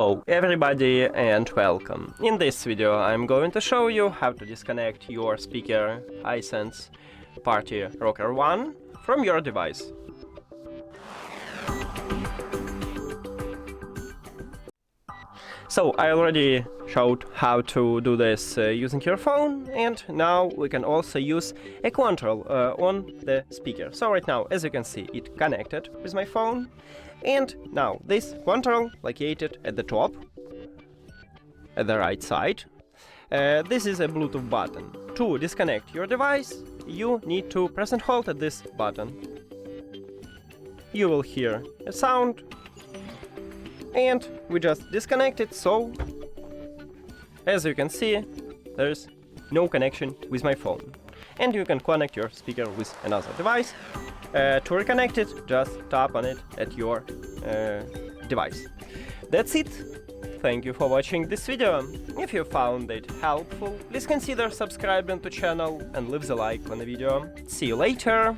Hello everybody and welcome. In this video I'm going to show you how to disconnect your speaker HISENSE Party Rocker One from your device. So I already showed how to do this using your phone, and now we can also use a control on the speaker. So right now, as you can see, it connected with my phone, and now this control located at the top, at the right side. This is a Bluetooth button. To disconnect your device, you need to press and hold at this button. You will hear a sound, and we just disconnect it, so as you can see, there's no connection with my phone. And you can connect your speaker with another device. To reconnect it, just tap on it at your device. That's it. Thank you for watching this video. If you found it helpful, please consider subscribing to the channel and leave the like on the video. See you later!